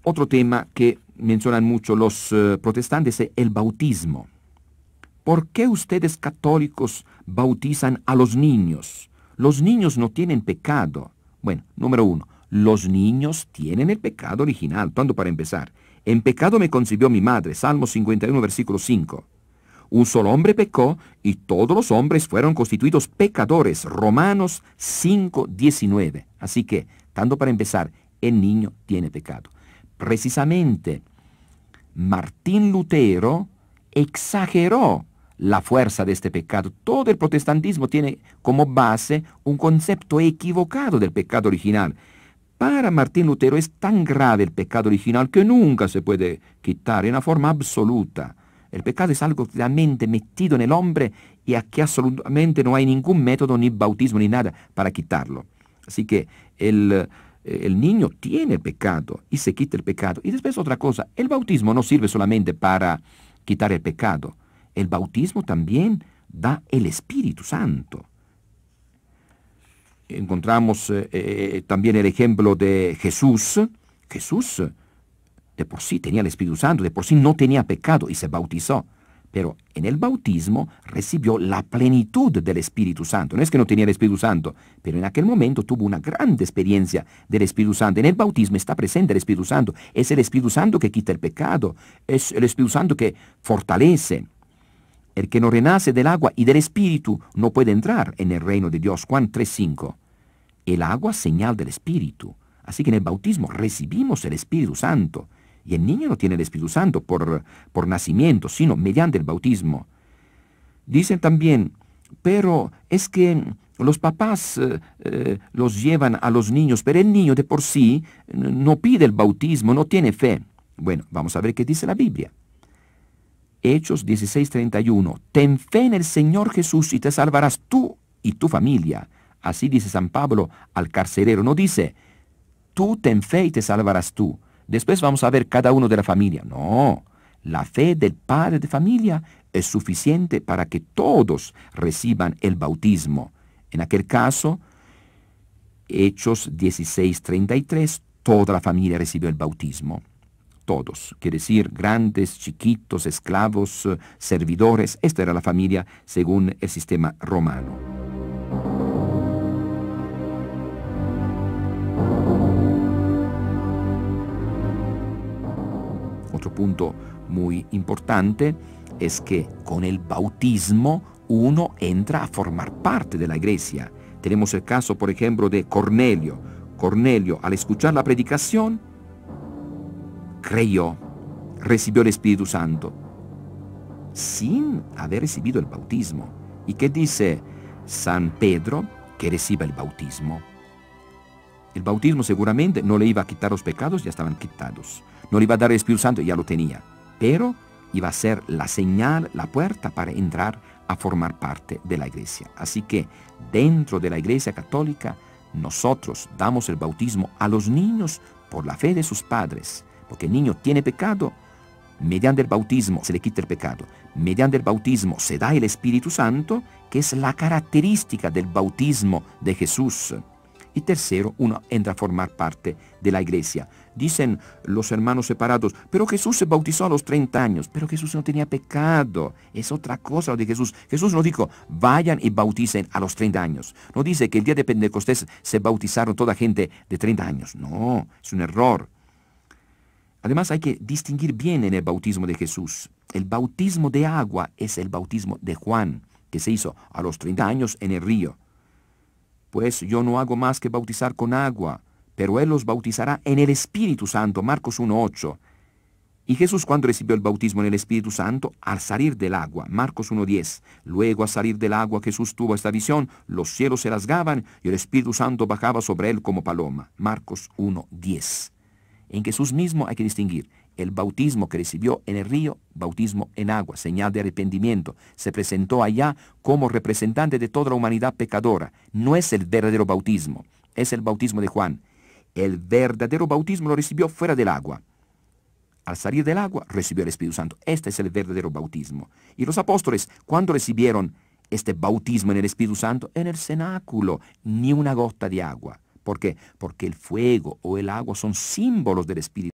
Otro tema que mencionan mucho los protestantes es el bautismo. ¿Por qué ustedes católicos bautizan a los niños? Los niños no tienen pecado. Bueno, número uno, los niños tienen el pecado original. ¿Cuándo para empezar? En pecado me concibió mi madre, Salmo 51, versículo 5. Un solo hombre pecó y todos los hombres fueron constituidos pecadores, Romanos 5, 19. Así que, tanto para empezar, el niño tiene pecado. Precisamente, Martín Lutero exageró la fuerza de este pecado. Todo el protestantismo tiene como base un concepto equivocado del pecado original. Para Martín Lutero es tan grave el pecado original que nunca se puede quitar en una forma absoluta. El pecado es algo realmente metido en el hombre y aquí absolutamente no hay ningún método, ni bautismo, ni nada para quitarlo. Así que el niño tiene pecado y se quita el pecado. Y después otra cosa, el bautismo no sirve solamente para quitar el pecado. El bautismo también da el Espíritu Santo. Encontramos también el ejemplo de Jesús. Jesús de por sí tenía el Espíritu Santo, de por sí no tenía pecado y se bautizó. Pero en el bautismo recibió la plenitud del Espíritu Santo. No es que no tenía el Espíritu Santo, pero en aquel momento tuvo una gran experiencia del Espíritu Santo. En el bautismo está presente el Espíritu Santo. Es el Espíritu Santo que quita el pecado. Es el Espíritu Santo que fortalece. El que no renace del agua y del Espíritu no puede entrar en el reino de Dios. Juan 3:5. El agua señal del Espíritu. Así que en el bautismo recibimos el Espíritu Santo. Y el niño no tiene el Espíritu Santo por nacimiento, sino mediante el bautismo. Dicen también, pero es que los papás los llevan a los niños, pero el niño de por sí no pide el bautismo, no tiene fe. Bueno, vamos a ver qué dice la Biblia. Hechos 16:31. Ten fe en el Señor Jesús y te salvarás tú y tu familia. Así dice San Pablo al carcelero. No dice, tú ten fe y te salvarás tú. Después vamos a ver cada uno de la familia. No, la fe del padre de familia es suficiente para que todos reciban el bautismo. En aquel caso, Hechos 16:33, toda la familia recibió el bautismo. Todos, quiere decir grandes, chiquitos, esclavos, servidores. Esta era la familia según el sistema romano. Otro punto muy importante es que con el bautismo uno entra a formar parte de la iglesia. Tenemos el caso, por ejemplo, de Cornelio. Cornelio, al escuchar la predicación, creyó, recibió el Espíritu Santo, sin haber recibido el bautismo. ¿Y qué dice San Pedro? Que reciba el bautismo. El bautismo seguramente no le iba a quitar los pecados, ya estaban quitados. No le iba a dar el Espíritu Santo, ya lo tenía. Pero iba a ser la señal, la puerta para entrar a formar parte de la iglesia. Así que dentro de la iglesia católica, nosotros damos el bautismo a los niños por la fe de sus padres. Porque el niño tiene pecado, mediante el bautismo se le quita el pecado. Mediante el bautismo se da el Espíritu Santo, que es la característica del bautismo de Jesús. Y tercero, uno entra a formar parte de la iglesia. Dicen los hermanos separados, pero Jesús se bautizó a los 30 años. Pero Jesús no tenía pecado. Es otra cosa lo de Jesús. Jesús no dijo, vayan y bauticen a los 30 años. No dice que el día de Pentecostés se bautizaron toda gente de 30 años. No, es un error. Además hay que distinguir bien en el bautismo de Jesús. El bautismo de agua es el bautismo de Juan, que se hizo a los 30 años en el río. Pues yo no hago más que bautizar con agua, pero Él los bautizará en el Espíritu Santo, Marcos 1:8. Y Jesús cuando recibió el bautismo en el Espíritu Santo, al salir del agua, Marcos 1:10. Luego al salir del agua Jesús tuvo esta visión, los cielos se rasgaban y el Espíritu Santo bajaba sobre Él como paloma, Marcos 1:10. En Jesús mismo hay que distinguir el bautismo que recibió en el río, bautismo en agua, señal de arrepentimiento. Se presentó allá como representante de toda la humanidad pecadora. No es el verdadero bautismo, es el bautismo de Juan. El verdadero bautismo lo recibió fuera del agua. Al salir del agua, recibió el Espíritu Santo. Este es el verdadero bautismo. Y los apóstoles, ¿cuándo recibieron este bautismo en el Espíritu Santo? En el cenáculo, ni una gota de agua. ¿Por qué? Porque el fuego o el agua son símbolos del Espíritu.